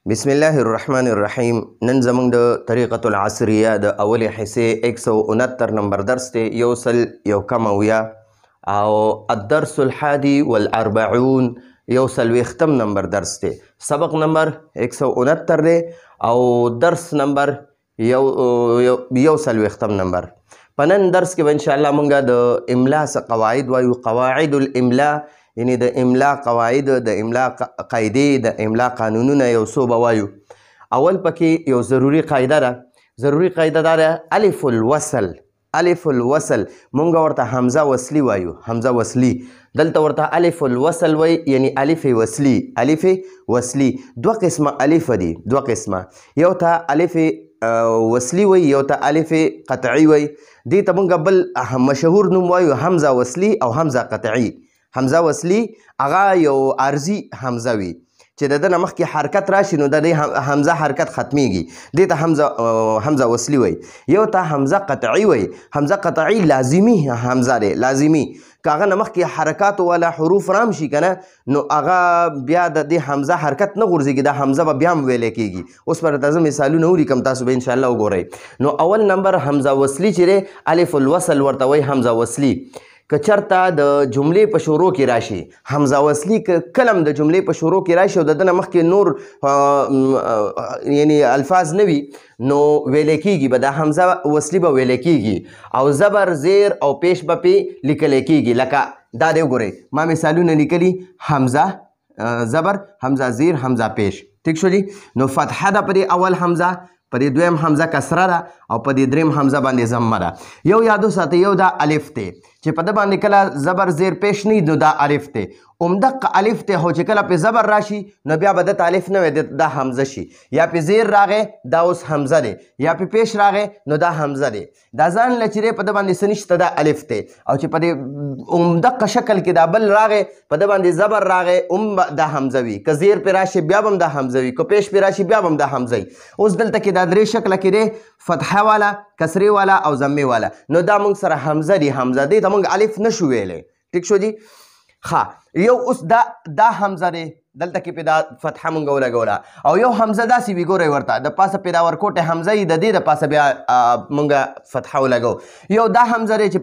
بسم الله الرحمن الرحیم. نن زمونږ د طریقة العصریه د اولې حصې 169 نمبر درس دی، یو سل یو کم اویا، او الدرس الحادي والاربعون یو څلوېښتم نمبر درس دی. سبق نمبر 169 دی او درس نمبر یو څلوېښتم نمبر. په نن درس کې به انشاءالله مونږ د املا څه قواعد وایو، قواعد الاملا، یعنی د املا قواعد، د املا قاعدې، د املا قانونونه یو څو به وایو. اول پکې یو ضروري قاعده ده. ضروري قاعده دا ده الف الوصل. الف الوصل مونږ ورته حمزه وصلي وایو، حمزه وصلي. دلته ورته الف الوصل وای، یعنی الف وصلي. الف وصلي دوه قسمه الف دي، دوه قسمه. یو ته الف وصلي وای، یو ته الف قطعي وای. دې ته مونږ بل مشهور نوم وایو حمزه وصلي او حمزه قطعي. حمزه وصلي هغه یو عارضي حمزه وي چې د دې نه مخکې حرکت راشي نو د دې حمزه حرکت ختمیږي، دې ته حمزه وصلي وای. یو ته حمزه قطعي وای. حمزه قطعي لازمي حمزه دی، لازمي. که هغه نه مخکې حرکات والا حروف رام شي که نه نو هغه بیا د دې حمزه حرکت نه غورځېږي، دا حمزه به بیا هم ویلی کېږي. اوس به راته زه مثالونه ولیکم، تاسو به انشاءالله وګورئ. نو اول نمبر حمزه وصلي چې دی الف الوصل ورته وایي حمزه وصلي. که چرته د جملې په شروع کې راشي حمزه وصلي، که کلم د جملې په شروع کې راشي او د دنه مخکې نور یعنی الفاظ نه وي نو ویلی کېږي به دا حمزه وصلي به ویلی کېږي او زبر زیر او پیش به پې لیکلی کېږي. لکه دا دی وګورئ، ما مثالونه لیکلي، حمزه زبر، حمزه زیر، حمزه پیش. ټیک شو دي. نو فتحه ده په دې اول حمزه، په دې دویم حمزه کسره ده او په دې دریم حمزه باندې ضمه ده. یو یادو ساتئ، یو دا الف دی چې په ده باندې کله زبر زیر پیش نه نو دا الف دی. عمدق الف دی خو چې کله پې زبر راشي نو بیا به دته الف نه وي، دا حمزه شي. یا پې زیر راغی دا اوس حمزه دی، یا پې پیش راغی نو دا حمزه دی. دا ځان له چې دی په ده باندې څه نشته، دا الف دی. او چې په دې عمدق شکل کې دا بل راغی په ده باندې زبر راغی دا حمزه وي. که زیر پې راشي بیا به هم دا حمزه وي، که پیش پې راشي بیا به هم دا حمزه وي. اوس دلته کې دا درې شکله کې دی، فتحه والا، کسرې والا او ضمې والا. نو دا موږ سره حمزه دی، حمزه دی ته موږ الف نشو ویلی. ټیک شو دي. ښه، یو اوس دا حمزه دی، دلته کې پې دا فتحه مونږ ولګوله. او یو حمزه داسې وي، ګورئ ورته د پاسه پې دا ورکوټې حمزه وي، د دې د پاسه بیا مونږ فتحه ولګو. یو دا حمزه دی چې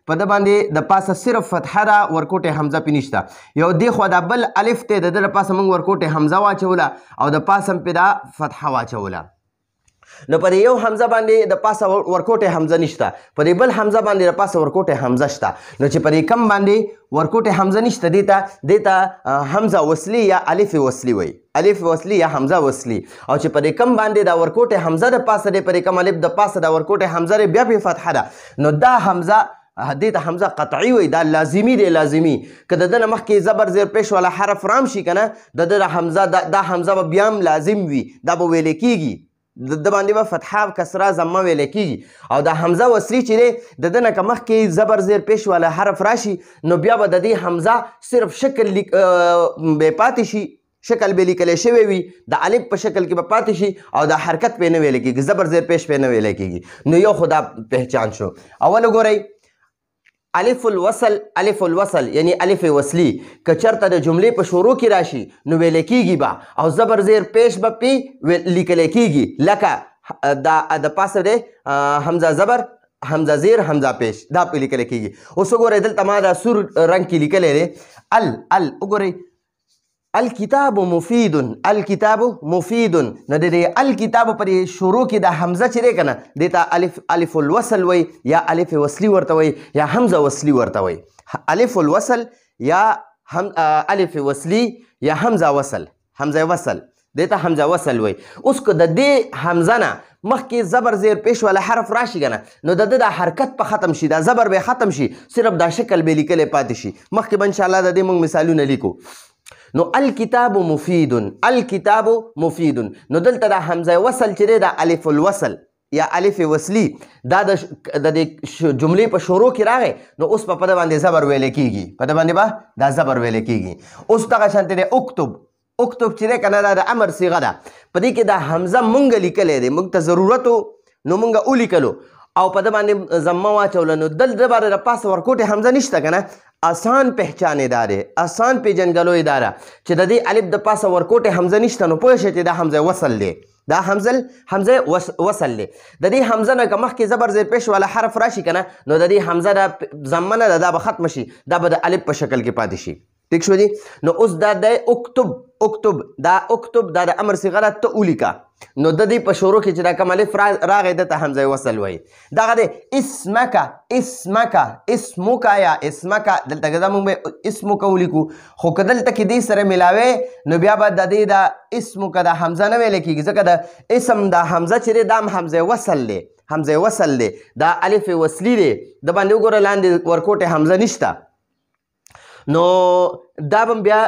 په ده باندې د پاسه صرف فتحه ده، ورکوټې حمزه پې نشته. یو دې خوا دا بل الف دی، د ده د پاسه مونږ ورکوټې حمزه واچوله او د پاسه هم پې دا فتحه واچوله. نو په دې یو حمزه باندې د پاسه ورکوټې حمزه نشته، په دې بل حمزه باندې د پاسه ورکوټې حمزه شته. نو چې په دې کم باندې ورکوټې حمزه نشته دې ته حمزه وصلي یا الف وصلي وایي، الف وصلي یا حمزه وصلي. او چې په دې کم باندې دا ورکوټې حمزه د پاسه دی، په دې کم الف د پاسه دا ورکوټې حمزه دی، بیا پې فتحه ده، نو دا حمزه دې ته حمزه قطعي وایي، دا لازمي دی، لازمي. که د ده نه مخکې زبر زیر پیش والا حرف رام شي که نه د ده دا حمزه به بیا هم لازم وي، دا به ویلی کېږي، د باندې به فتحه کسره ضمه ویلی کېږي. او دا حمزه وصلي چې دی د ده نه که مخکې زبر زیر پیش والا حرف راشي نو بیا به د دې حمزه صرف شکل به پاتې شي، شکل به لیکلی شوی وي، د الف په شکل کې به پاتې شي او دا حرکت پې نه ویلی کېږي، زبر زیر پیش پې نه ویلی کېږي. نو یو خو دا پهچان شو. اول وګورئ الف الوصل، الف الوصل یعنی الف وصلي که چرته د جملې په شروع کې راشي نو ویلی کېږي به او زبر زیر پیش به پې لیکلی کېږي. لکه دا د پاسه دی حمزه زبر، حمزه زیر، حمزه پیش، دا پې لیکلی کېږي. اوس وګورئ دلته ما دا سور رنګ کې لیکلی دی وګورئ الکتاب مفید، الکتاب مفید. نو د دې الکتاب پر شروع کې د حمزه چې دی که نه دې ته الف الوصل وایي یا الف وصلي ورته وایي یا حمزه وصلي ورته وایي. الف الوصل یا الف وصلي یا حمزه وصل، حمزه وصل دې ته حمزه وصل وایي. اوس که د دې حمزه نه مخکې زبر زیر پیش والا حرف راشي که نه نو د ده دا حرکت په ختم شي، دا زبر به ختم شي، صرف دا شکل به لیکلی پاتې شي. مخکې به انشاءالله د دې موږ مثالونه لیکو. نو الکتاب مفید، الکتاب مفید. نو دلته دا حمزه وصل چې دی دا الف الوصل یا الف وصلي دا د دې جملې په شروع کې راغی نو اوس په ده باندې زبر ویلی کېږي، په ده باندې به دا زبر ویلی کېږي. اوس دغه شانتې دی اکتب، اکتب چې دی که نه دا د امر صیغه ده، په دې کې دا حمزه مونږ لیکلی دی، مونږ ته ضرورت نو مونږ ولیکلو او په د باندې ضمه واچوله نو دلته باندې د پاسه ورکوټې حمزه نشته که نه آسان پہچانې داره آسان پیژنګلوی داره چې د دې الف د پاسه ورکوټې حمزه نشته نو پوه شئ چې دا حمزه وصل دی دا حمزه وصل دی د دې حمزه نه که مخکې زبر زیر پیش والا حرف راشي که نه نو د دې حمزه د ضمه نه ده دا به ختمه شي دا به د الف په شکل کې پاتې شي ٹھیک شو دي نو اوس دا د اکتب دا اکتب دا د امر صیغه ده ته ولیکه نو د دې په شروع کې چې دا کوم الف راغی دته حمزه وصل وایي دغه دی اسمک یا اسمک دلته که دا موږ به اسمک ولیکو خو که دلته کې دې سره ملاوی نو بیا به د دې د اسمک د حمزه نه ویلی کېږي ځکه د اسم د حمزه چې دی دا هم حمزه وصل دی دا الف وصلي دی د باندې وګوره لاندې ورکوټې حمزه نشته نو دا به بیا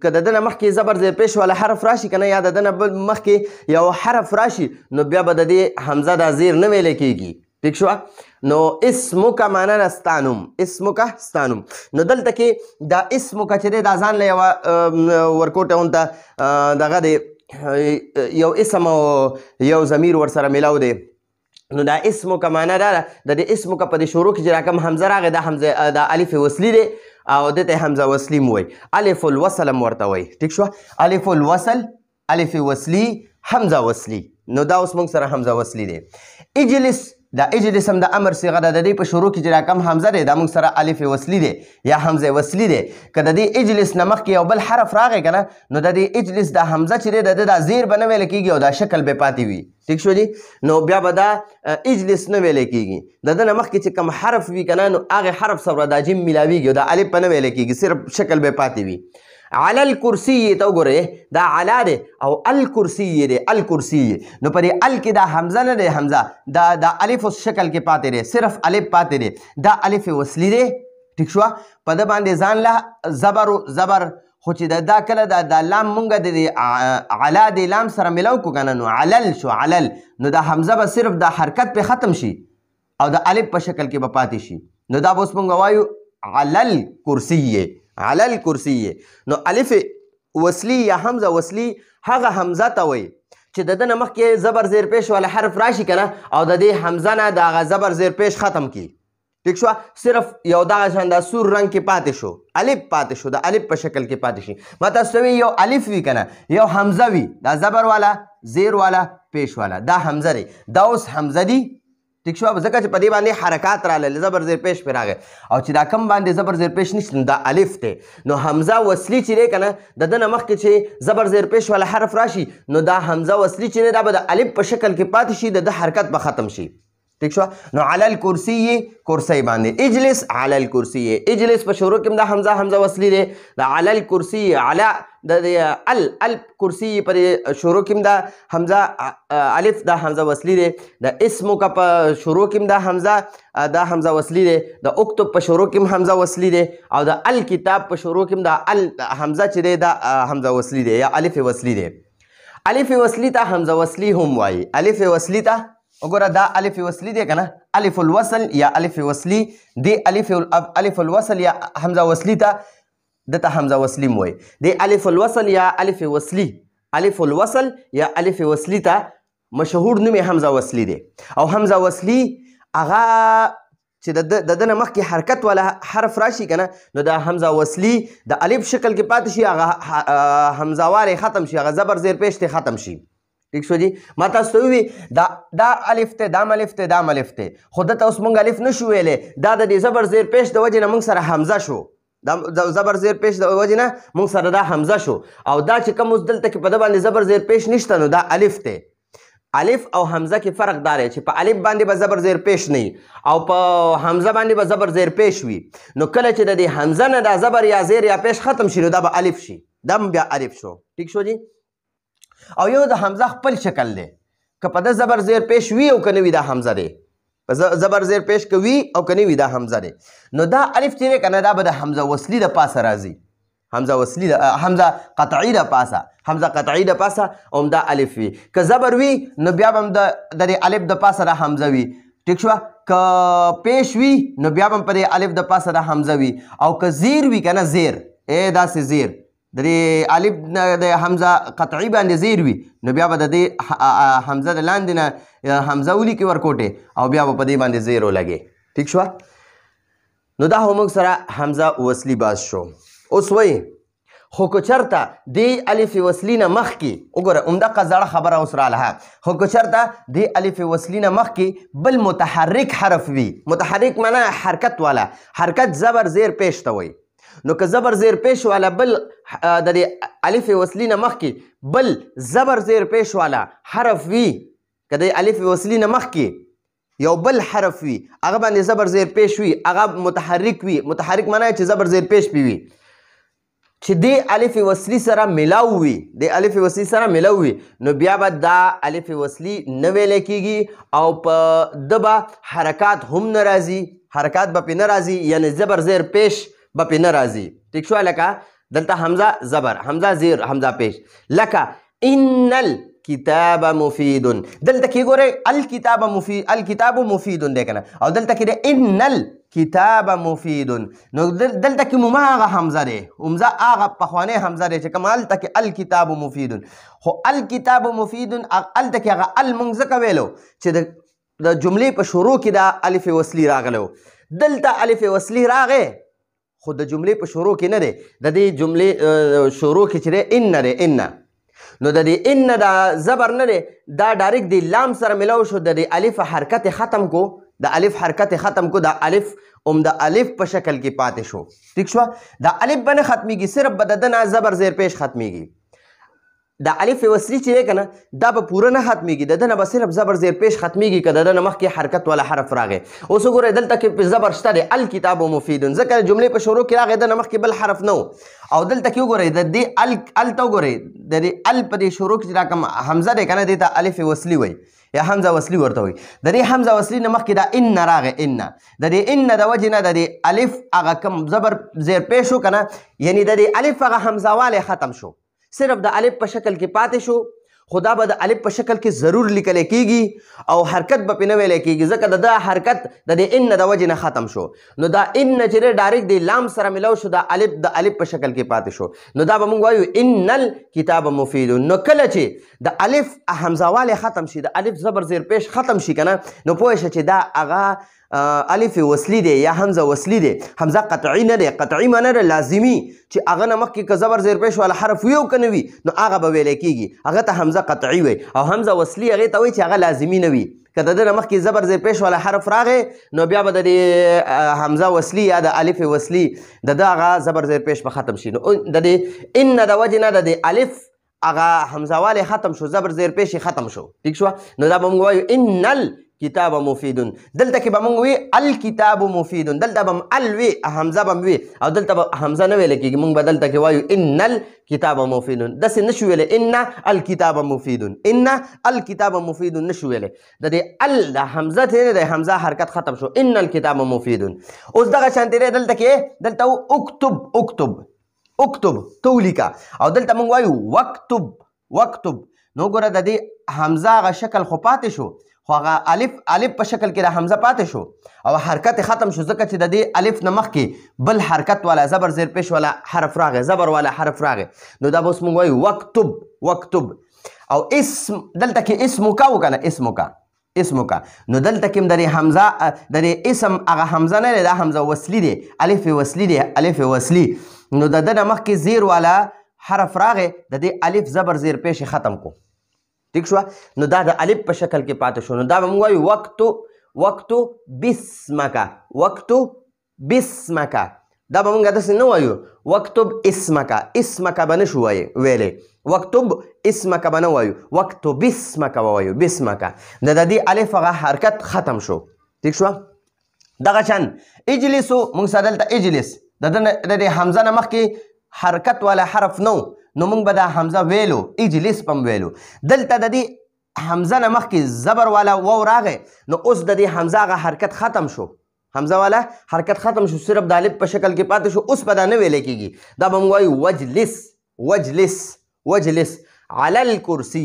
که د دنه مخکې زبر زیر پیش والا حرف راشي که نه یا د دنه مخکې یو حرف راشي نو بیا به د دې حمزه دا زیر نه ویلی کېږي ٹھیک شوه نو اسمک معنا ده ستا نوم نو دلته کې دا اسمک چې دی دا ځان له یوه ورکوټه اونته دغه دی یو اسم او یو ضمیر ورسره میلاو دی نو دا اسمک معنا دا ده د دې اسمک په دې شروع کې چې را کوم حمزه راغی دا حمزه دا الف وصلي دی او دته حمزه وصلی مو وای الف الوصل مرته وای ٹھیک شو الف الوصل الف وصلی حمزه وصلی نو دا اوس موږ سره حمزه وصلی دی اجلس دا اجلس هم د امر صيغه ده د دې په شروع کې چې راکم حمزه دی دا موږ سره الف وصلی دی یا حمزه وصلی دی که د دې اجلس نه مخکې یو بل حرف راغی که نه نو د دې اجلس د حمزه چې دی د ده دا زیر به نه ویلی کېږي او دا شکل به پاتې وي ٹھیک شو دي نو بیا به دا اجلس نه ویلی کېږي د ده نه مخکې چې کوم حرف وي که نه نو هغې حرف سره دا جیم میلاویږي او دا الف به نه ویلی کېږي صرف شکل به پاتې وي علی الکرسی ته وګورئ دا علا دی او الکرسی دی الکرسی نو په دې ال کې دا حمزه نه دی حمزه دا الف شکل کې پاتې دی صرف الف پاتې دی دا الف وصلی دی ٹھیک شوه په ده باندې ځان له زبر خو چې دا کله دا لام مونږ د علا د لام سره ملاو کو که نه نو علل شو علل نو دا حمزه به صرف دا حرکت پې ختم شي او د الف په شکل کې به پاتې شي نو دا به اوس مونږ وایو علل کرسی على الكرسي نو الف وصلی یا حمزه وصلی هغه حمزه ته وایي چې د ده نه مخکې زبر زیر پیش والا حرف راشي که نه او د دې حمزه نه د هغه زبر زیر پیش ختم کړي ٹھیک شو صرف یو دغه شان دا سور رنګ کې پاتې شو الف پاتې شو د الف په شکل کې پاتې شي ما تاسو ته یو الف وي که نه یو حمزه وي دا زبر والا زیر والا پیش والا دا حمزه دی دا اوس حمزه دی ٹھیک شو ځکه چې په دې باندې حرکات راغلل زبر زیر پیش پې راغی او چې دا کم باندې زبر زیر پیش نشته نو دا الف دی نو حمزه وصلی چې دی که نه د ده نه مخکې چې زبر زیر پیش والا حرف راشي نو دا حمزه وصلی چې دی دا به د الف په شکل کې پاتې شي د ده حرکت به ختم شي ٹھیک شو نو علی الکرسی کرسی باندې اجلس علی الکرسی اجلس په شروع کې دا حمزه وصلی دی دا علی الکرسی علی د الکرسی پر شروع کې دا حمزه الف دا حمزه وصلی دی د اسمک په شروع کې دا حمزه وصلی دی د اکتب په شروع کې حمزه وصلی دی او د الکتاب په شروع کې دا حمزه چې دی دا حمزه وصلی دی یا الف وصلی دی الف وصلی ته حمزه وصلی هم وایي الف وصلی ته وګوره دا الف وصلی دی که نه الف الوصل یا الف وصلی دی الف الوصل یا حمزه وصلی ته دته حمزه وصلی م وایي دی الف الوصل یا الف وصلی الف الوصل یا الف وصلی ته مشهور نوم حمزه وصلی دی او حمزه وصلی هغه چې د ده نه مخکې حرکت والا حرف راشي که نه نو دا حمزه وصلی د الف شکل کې پاتې شي هغه حمزه واری ختم شي هغه زبر زیر پیش ته ختم شي ٹھیک شو جی ما تاسو ته ووي دا الف ته دام الف ته دام الف ته خو دته اوس موږ الف نشو ویلی دا د دې زبر زیر پیش د وجې نه موږ سره حمزه شو دا زبر زیر پیش د وجې نه موږ سره دا حمزه شو او دا چې کوم اوس دلته کې په ده باندې زبر زیر پیش نشته نو دا الف ته الف او حمزه کې فرق دا دی چې په الف باندې به زبر زیر پیش نه او په حمزه باندې به زبر زیر پیش وي نو کله چې د دې حمزه نه دا زبر یا زیر یا پیش ختم شي نو دا به الف شي دا بیا الف شو ٹھیک شو جی او یو د حمزه خپل شکل دی که په ده زبر زیر پیش وي او که نه وي دا حمزه دی په زبر زیر پیش که وي او که نه وي دا حمزه دی نو دا الف چې دی که نه دا به د حمزه وصلي د پاسه راځي حمزه وصلي حمزه قطعي د پاسه حمزه قطعي د پاسه همدا الف وي که زبر وي نو بیا به هم د دې الف د پاسه د حمزه وي ٹھیک شوه که پیش وي نو بیا به هم په دې الف د پاسه د حمزه وي او که زیر وي که نه زیر داسې زیر د دې الف د حمزه قطعي باندې زیر وي نو بیا به د دې حمزه د لاندې نه حمزه ولیکي ورکوټې او بیا به په دې باندې زیر ولګي ټیک شوه نو دا هم موږ سره حمزه وصلي باز شو اوس وایي خو که چرته دې الف وصلي نه مخکې وګوره همدغه زړه خبره اوس راله خو که چرته دې الف وصلي نه مخکې بل متحرک حرف وي متحرک معنا حرکت والا حرکت زبر زیر پیش ته وایي نو که زبر زیر پیش والا بل د دې الف وصلي نه مخکې بل زبر زیر پیش والا حرف وي که د الف وصلي نه مخکې یو بل حرف وي هغه باندې زبر زیر پیش وي هغه متحرک وي متحرک معنا چې زبر زیر پیش پې وي چې دې الف وصلي سره ملاو وي د الف وصلي سره ملاو وي نو بیا به دا الف وصلي نه ویلی کېږي او په ده به حرکات هم نه راځي حرکات به پې نه راځي یعنی زبر زیر پیش به پې نه راځي ټیک شوه لکه دلته حمزه زبر حمزه زیر حمزه پیش لکه ان الکتاب مفید دلته کې ګورئ الکتاب مفید دی که نه او دلته کې دی ان الکتاب مفید نو دلته کې مما هغه حمزه دی هغه پخوانی حمزه دی چې کوم هلته کې الکتاب مفید خو الکتاب مفید هلته کې هغه ال مونږ ځکه ویلو چې د جملې په شروع کې دا الف وصلي راغلی دلته الف وصلي راغی خو د جملې په شروع کې نه دی د دې جملې شروع کې چې دی ان دی ان نو د دې ان دا زبر نه دی دا ډایرکټ د لام سره ملاو شو د دې الف حرکت ختم کو د الف حرکت ختم کو د الف د الف په شکل کې پاتې شو ٹھیک شو د الف باندې ختمیږي صرف به د ده نه زبر زیر پیش ختمیږي د الف وصلي چې دی که نه دا به پوره نه ختمیږي د ده نه به صرف زبر زیر پیش ختمیږي که د ده نه مخکې حرکت والا حرف راغی اوس وګورئ دلته کې زبر شته دی الکتاب مفید ځکه جملې په شروع کې راغی د نه مخکې بل حرف نه او دلته کې وګورئ د دې ال ته وګورئ د دې ال په دې شروع کې چې دا کوم حمزه دی که نه دې ته الف وصلي وایي یا حمزه وصلي ورته وایي د دې حمزه وصلي نه مخکې دا ان راغی ان د دې ان د وجې نه د دې الف هغه کوم زبر زیر پیش شو که نه یعنې د دې الف هغه حمزه والی ختم شو صرف د الف په شکل کې پاتې شو خو دا به د الف په شکل کې ضرور لیکلی کېږي او حرکت به پې نه ویلی کېږي ځکه د ده حرکت د دې ان د وجې نه ختم شو نو دا ان چې دی ډایرکټ د لام سره ملو شو دا الف د الف په شکل کې پاتې شو نو دا به موږ وایو ان الکتاب مفید نو کله چې د الف حمزه والی ختم شي د الف زبر زیر پیش ختم شي که نه نو پوه شه چې دا هغه الف وصلي دی یا حمزه وصلي دی حمزه قطعي نه دی قطعي معنا ده لازمي چې هغه نه مخکې که زبر زیر پیش والا حرف وي او که نه وي نو هغه به ویلی کېږي هغه ته حمزه قطعي وي او حمزه وصلي هغې ته وایي چې هغه لازمي نه وي که د ده نه مخکې زبر زیر پیش والا حرف راغی نو بیا به د دې حمزه وصلي یا د الف وصلي د ده هغه زبر زیر پیش به ختم شي نو د دې ان د وجې نه د دې الف هغه حمزه والی ختم شو زبر زیر پیش ختم شو ټیک شوه نو دا به موږ وایو ان کتاب مفید دلته کې به موږ وی الکتاب مفید دلته به ال وی حمزه به وی او دلته به حمزه نه ویل کېږي موږ به دلته کې وایو ان الکتاب مفید داسې نشو ویلی ان الکتاب مفید ان الکتاب مفید نشو ویلی د دې ال د حمزه ته د حمزه حرکت ختم شو ان الکتاب مفید اوس دغه شانتې دی دلته کې دلته اکتب تو لیکه او دلته موږ وایو وکتب نو ګوره د دې حمزه هغه شکل خو پاتې شو خو هغه الف په شکل کې د حمزه پاتې شو او حرکت ختم شو ځکه چې د دې الف نه مخکې بل حرکت والا زبر زیر پیش والا حرف راغی زبر والا حرف راغی نو دا به اوس موږ وایو وکتب او اسم دلته کې اسمک و که نه اسمک نو دلته کې هم د دې حمزه د دې اسم هغه حمزه نه دی دا حمزه وصلي دی الف وصلي نو د ده نه مخکې زیر والا حرف راغی د دې الف زبر زیر پیش ختم کو ٹھیک شو نو دا د الف په شکل کې پاتې شو نو دا به موږ وایو وقت بسمک دا به موږ داسې نه وایو وکتب اسمک به نه شو ویلی وکتب اسمک به نه وایو وقت بسمک به وایو بسمک د دې الف هغه حرکت ختم شو ٹھیک شو دغه شان اجلسو موږ سره دلته اجلس د دې حمزه نه مخکې حرکت والا حرف نو نو موږ به دا حمزه ویلو اجلس پم ویلو دلته د دې حمزه نه مخکې زبر والا واو راغی نو اوس د دې حمزه هغه حرکت ختم شو حمزه والا حرکت ختم شو صرف د الف په شکل کې پاتې شو اوس به دا نه ویلی کېږي دا به موږ وایو وجلس علی الکرسی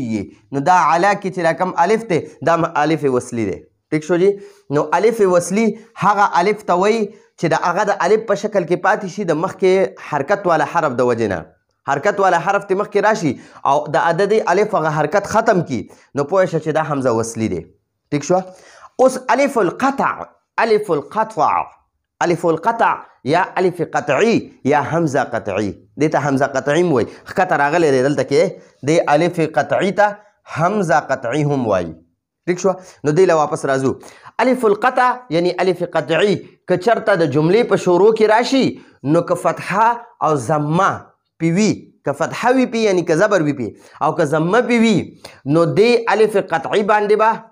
نو دا علا کې چې رقم الف دی دا الف وصلي دی ټیک شو جی نو الف وصلي هغه الف ته وایي چې د هغه د الف په شکل کې پاتې شي د مخکې حرکت والا حرف د وجې نه حرکت والا حرف ته مخکې راشي او د عدد الف هغه حرکت ختم کی نو پوه شه چې دا حمزه وصلی دی ٹھیک شو اوس الف القطع الف القطع الف القطع یا الف قطعی یا حمزه قطعی دې ته حمزه قطعی وای ښکته راغلی دی دلته کې د الف قطعی ته حمزه قطعی هم وای ٹھیک شو نو دی له واپس راځو الف القطع یعنی الف قطعی که چرته د جملې په شروع کې راشي نو که فتحه او ضمه پی وی که فتحه وی پی یعنی که زبر وی پی او که ضمه پی وی نو دی الف قطعی باندې به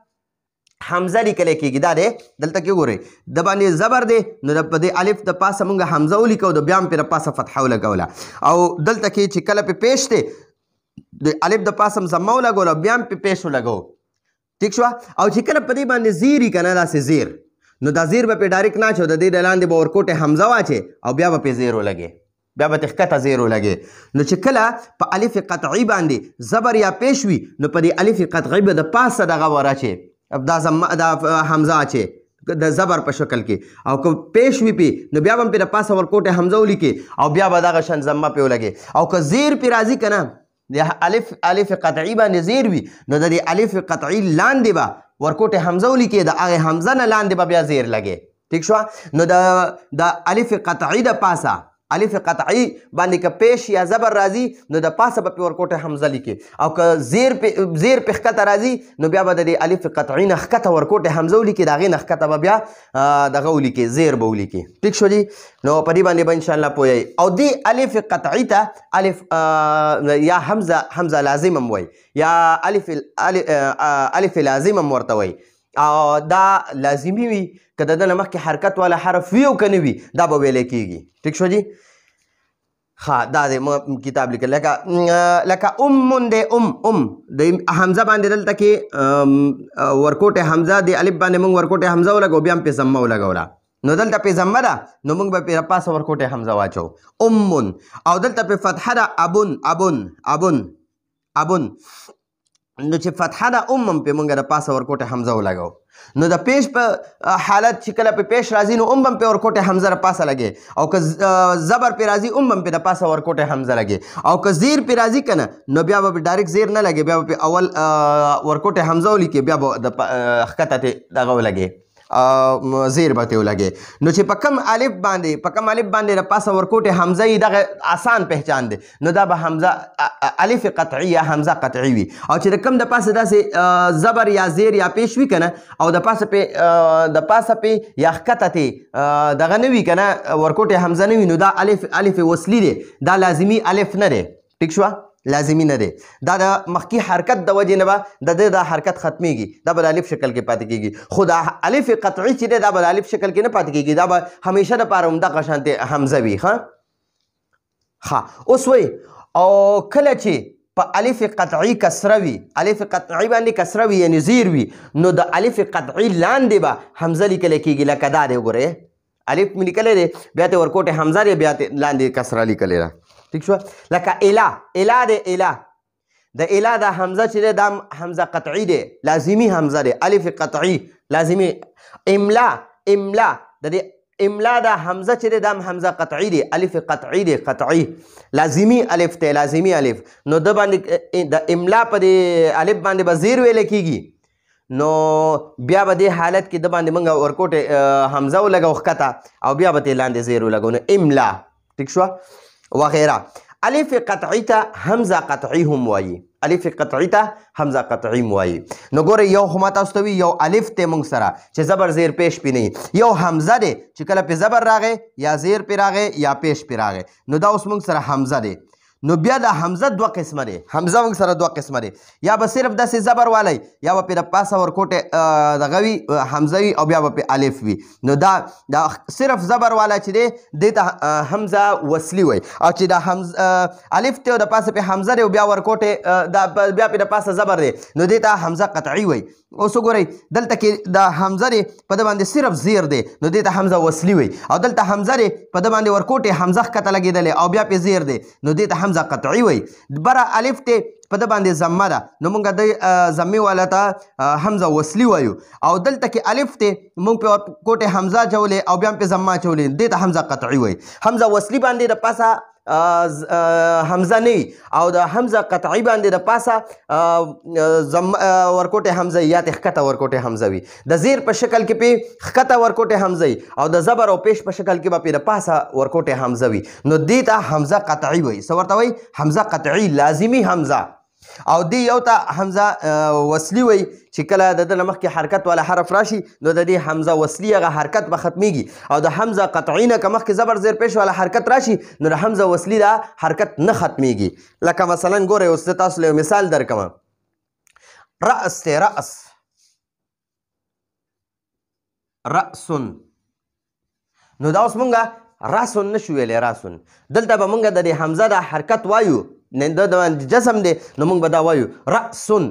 حمزه لیکل کېږي دا دی دلته کې ګورئ د باندې زبر دی نو په دې الف د پاسه مونږ حمزه ولیکو د بیا هم پرې پاسه فتحه ولګوله او دلته کې چې کله پې پیش دی د الف د پاسه هم ضمه ولګوله بیا هم پې پیش ولګو ٹھیک شوه او چې کله په دې باندې زیر وي که نه داسې زیر نو دا زیر به پې ډایرکټ نه اچو د دې د لاندې به ورکوټې حمزه واچې او بیا به پې زیر ولګې بیا به ښکته زیر ولګې نو چې کله په الف قطعی باندې زبر یا پیش وي نو په دې الف قطعی به د پاسه دغه ورچې دا حمزه اچې د زبر په شکل کې او که پیش وي پې نو بیا به هم پې د پاسه ورکوټې حمزه ولیکې او بیا به دغه شان ضمه پې ولګې او که زیر پې راځي که نه د الف قطعی باندې زیر وي نو د دې الف قطعی لاندې به ورکوټې حمزه ولیکې د هغې حمزه نه لاندې به بیا زیر لګې ٹھیک شوه نو د الف قطعی د پاسه الف قطعی باندې که پیش یا زبر راځي نو د پاسه به پې ورکوټه حمزه لیکې او که زیر پې ښکته راځي نو بیا به د دې الف قطعی نه ښکته ورکوټه حمزه ولیکې د هغې نه ښکته به بیا دغه ولیکې زیر به ولیکې ټیک شو جي نو په دې باندې به انشاءالله پوهیئ او دې الف قطعی ته الف یا حمزه لازم هم وایي یا الف لازم هم ورته وایي او دا لازمي وي که د ده نه مخکې حرکت والا حرف وي او که نه وي دا به ویلی کېږي ټیک شو جي ښه دا دی کتاب لیکل لکه ام دی د حمزه باندې دلته کې ورکوټې حمزه د الف باندې موږ ورکوټې حمزه ولګو بیا هم پې ضمه ولګوله نو دلته پې ضمه ده نو موږ به پې پاسه ورکوټې حمزه واچو او دلته پې فتحه ده ابن نو چې فتحه ده هم پې موږ د پاسه ورکوټې حمزه ولګو نو د پیش په حالت چې کله په پیش راځي نو هم په ورکوټې حمزه را پاسه لګي او که زبر په راځي هم په د پاسه ورکوټې حمزه لګي او که زیر په راځي کنه نو بیا به ډایرکټ زیر نه لګي بیا به اول ورکوټې حمزه ولیکي بیا به د ښکته دغه ولګي زیر به ته ولګي نو چې په کم الف باندې د پاسه ورکوټې حمزه یي دغه آسان پهچان دی نو دا به حمزه الف قطعی یا حمزه قطعی وي او چې د کم د پاسه داسې زبر یا زیر یا پیش وي کنه او د پاسه پې یا ښکته ته دغه نه وي کنه ورکوټې حمزه نه وي نو دا الف وصلي دی دا لازمي الف نه دی ټیک شوه لازمي نه دی دا د مخکې حرکت د وجې نه به د دا حرکت ختمیږي دا به د الف شکل کې پاتې کېږي خو دا الف قطعي چې دی دا به د الف شکل کې نه پاتې کېږي دا به همیشه دپاره همدغه شانتې حمزه وي ښه اوس وایي او کله چې په الف قطعي کسره وي الف قطعي باندې کسره وي یعنی زیر وي نو د الف قطعي لاندې به حمزه لیکلی کېږي لکه دا دی وګورئ الف مې لیکلی دی بیا ته ورکوټې حمزه دی بیا ته لاندې کسره لیکلی ده ٹھیک شو لکه اله دی د اله دا حمزه چې دی دا حمزه قطعي دی لازمي حمزه دی الف قطعي لازمي املا د دې املا دا حمزه چې دی دا حمزه قطعي دی الف قطعي دی قطعي لازمي الف دی لازمي الف نو د باندې د املا په دې الف باندې به زیر ویلی کېږي نو بیا به دې حالت کې د باندې موږ ورکوټې حمزه ولګو ښکته او بیا به ته لاندې زیر ولګو نو املا ټیک شوه وغیره الف قطعی ته حمزه قطعی هم وایي الف قطعی ته حمزه قطعی هم وایي نو ګورئ یو خو ما تاسو ته وي یو الف دی موږ سره چې زبر زیر پیش پې نه یو حمزه دی چې کله پې زبر راغی یا زیر پې راغی یا پیش پې راغی نو دا اوس موږ سره حمزه دی نو بیا د حمزه دوه قسمه دی حمزه موږ سره دوه قسمه دی یا به صرف داسې زبر والی یا به پې د پاسه ورکوټې دغه وي حمزه وي او بیا به پې الف وي نو دا صرف زبر والا چې دی دې ته حمزه وصلي وایي او چې دا الف دی او د پاسه پې حمزه دی او بیا ورکوټې بیا پې د پاسه زبر دی نو دې ته حمزه قطعي وایي اوس وګورئ دلته کې د حمزه دی په ده باندې صرف زیر دی نو دې ته حمزه وصلي وایي او دلته حمزه دی په ده باندې ورکوټې حمزه ښکته لګېدلې او بیا پې زیر دی نو دې ته حمزه قطعي وایي بره الف دی په ده باندې ضمه ده نو موږ د ضمې والا ته حمزه وصلي وایو او دلته کې الف دی موږ پې کوټې حمزه اچولې او بیا هم پې ضمه اچولې دې ته حمزه قطعي وایي حمزه وصلي باندې د پاسه حمزه نه او د حمزه قطعی باندې د پاسه ورکوټه حمزه یا تخکته ورکوټه حمزه وي د زیر په شکل کې په خکته ورکوټه حمزه او د زبر او پیش په شکل کې په پاسه ورکوټه حمزه وي نو دې ته حمزه قطعی وي څه ورته وي حمزه قطعی لازمی حمزه او دی یو ته حمزه وصلی وي چې کله د نمخ کې حرکت والا حرف راشي نو د دې حمزه وصلی هغه حرکت به ختمیږي او د حمزه قطعی نه کمخ کې زبر زیر پیش والا حرکت راشي نو د حمزه وصلی دا حرکت نه ختمیږي لکه مثلا ګوره اوس تاسو له مثال درکم رأس ته رأس رأسن نو دا اوس مونږه راسن نشو ویلی راسن دلته به مونږه د دې حمزه د حرکت وایو د جسم دی نو مونږ به دا وایو رأسن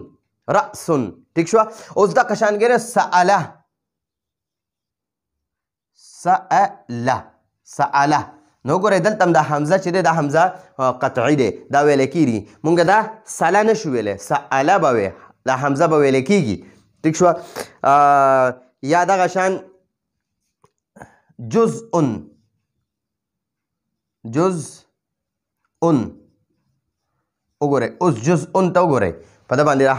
رأسن ٹھیک شو اوس دا قشانګره سأله سأله سأله نو ګورئ دلته هم دا حمزه چې دی دا حمزه قطعی دی دا ویلی کېږي مونږ دا سله نشو ویلی سأله به وی دا حمزه به ویلی کېږي ٹھیک شو یا دغه شان جزء وګورئ اوس جزء ته وګورئ په ده باندې دا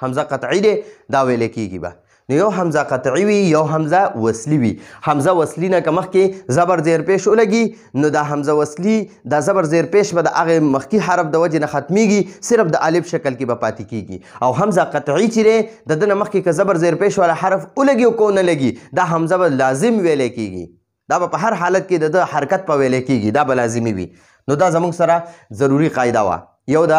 حمزه قطعی دی دا ویلی کېږي به نو یو حمزه قطعی وي یو حمزه وصلی وي حمزه وصلی نه که مخکې زبر زیر پیش ولګي نو دا حمزه وصلی دا زبر زیر پیش به د هغې مخکې حرف د وجې نه ختمیږي صرف د الف شکل کې به پاتې کېږي او حمزه قطعی چې دی د ده نه مخکې که زبر زیر پیش والا حرف ولګي او که ونه لګي دا حمزه به لازم ویلی کېږي دا به په هر حالت کې د حرکت په ویلی کېږي دا به لازمي وي نو دا زموږ سره ضروري قاعده وه یو د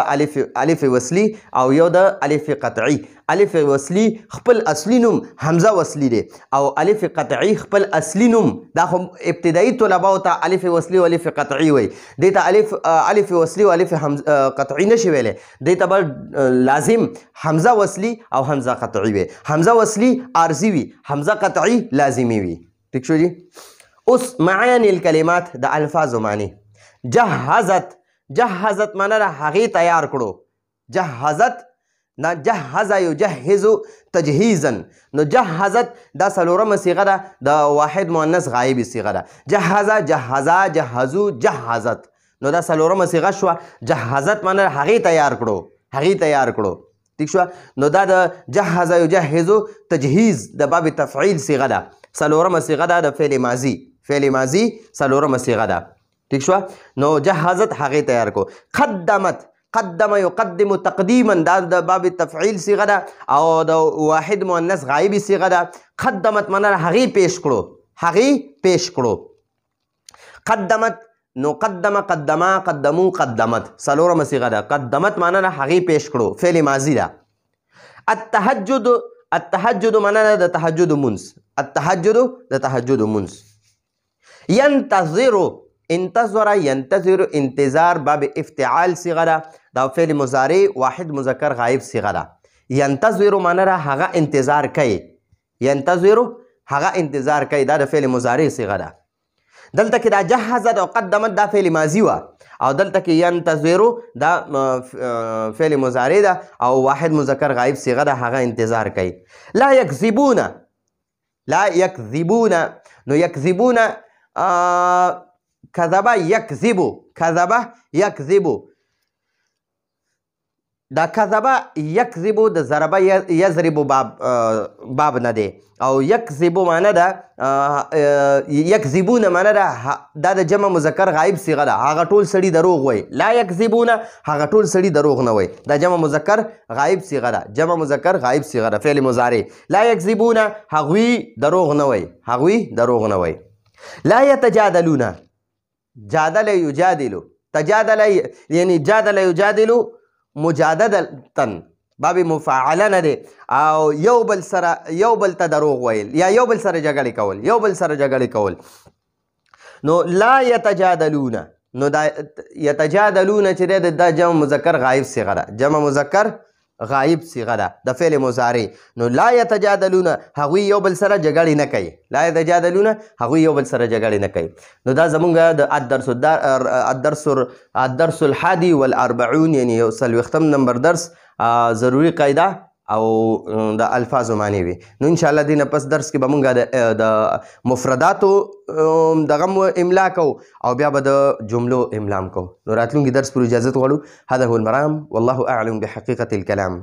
الف وصلی او یو د الف قطعی الف وصلی خپل اصلي نوم حمزه وصلی دی او الف قطعی خپل اصلي نوم دا خو ابتدایي طلباو ته الف وصلی او الف قطعی وي دې ته الف وصلی او الف قطعی نشي ویلی دې ته به لازم حمزه وصلی او حمزه قطعی وي حمزه وصلی عارضي وي حمزه قطعی لازمي وي ٹھیک شو جی اوس معانی الکلمات د الفاظو معنی جهزت معنی را هغې تیار کړو جهزت نه جهز یجهز تجهیزا نو جهزت دا څلورمه صیغه ده د واحد مؤنث غایبي صیغه ده جهز جهزا جهزو جهزت نو دا څلورمه صیغه شوه جهزت معنی را هغې تیار کړو ٹھیک شوه نو دا د جهز یجهز تجهیز د باب تفعیل صیغه ده څلورمه صیغه ده د فعل ماضي څلورمه صیغه ده ٹھیک شو نو جهزت هغې تیار کو قدم یقدم تقدیما دا د باب تفعیل صیغه ده او د واحد مؤنث غایبي صیغه ده قدمت معنی هغې پیش کړو قدمت نو قدما قدمو قدمت څلورمه صیغه ده قدمت معنی هغې پیش کړو فعل ماضي ده التهجد معنی د تهجد منځ انتظر ينتظر انتظار باب افتعال صیغه ده دا فعل مضارع واحد مذکر غایب صیغه ده ينتظر معنی را هغه انتظار کوي دا د فعل مضارع صیغه ده دلته کې دا جهزت او قدمت دا فعل ماضي وه او دلته کې ينتظر دا فعل مضارع ده او واحد مذکر غایب صیغه ده هغه انتظار کوي لا يكذبون نو يكذبون كذب يكذب دا كذب يكذب د ضرب يضرب باب نه دی او يكذب معنی ده يكذبون معنی ده دا د جمع مذکر غایب صیغه ده هغه ټول سړي دروغ وایي لا يكذبون هغه ټول سړي دروغ نه وایي دا جمع مذکر غایب صیغه ده فعل مضارع لا يكذبون هغوی دروغ نه وایي لا يتجادلون جادل یجادلو تجادل یعنی جادل یجادلو مجادلتن باب مفاعله نه دی او یو بل ته دروغ ویل یا یو بل سره جګړې کول نو لا یتجادلون نو دا یتجادلون چې دی دا جمع مذکر غایب صیغه ده غایب صیغه ده د فعل مضارع نو لا یتجادلون هغوی یو بل سره جګړې نه کوي نو دا زمونږ د الدرس الحادي والاربعون یعنی یو څلوېښتم نمبر درس ضروري قاعده او د الفاظو معنی وي. نو ان شاء الله دې نه پس درس کې به مونږ د مفرداتو دغه املا کو او بیا به د جملو املا هم کو. نو راتلونکي درس پر اجازت غواړو. هذا هو المرام والله اعلم بحقیقة الكلام.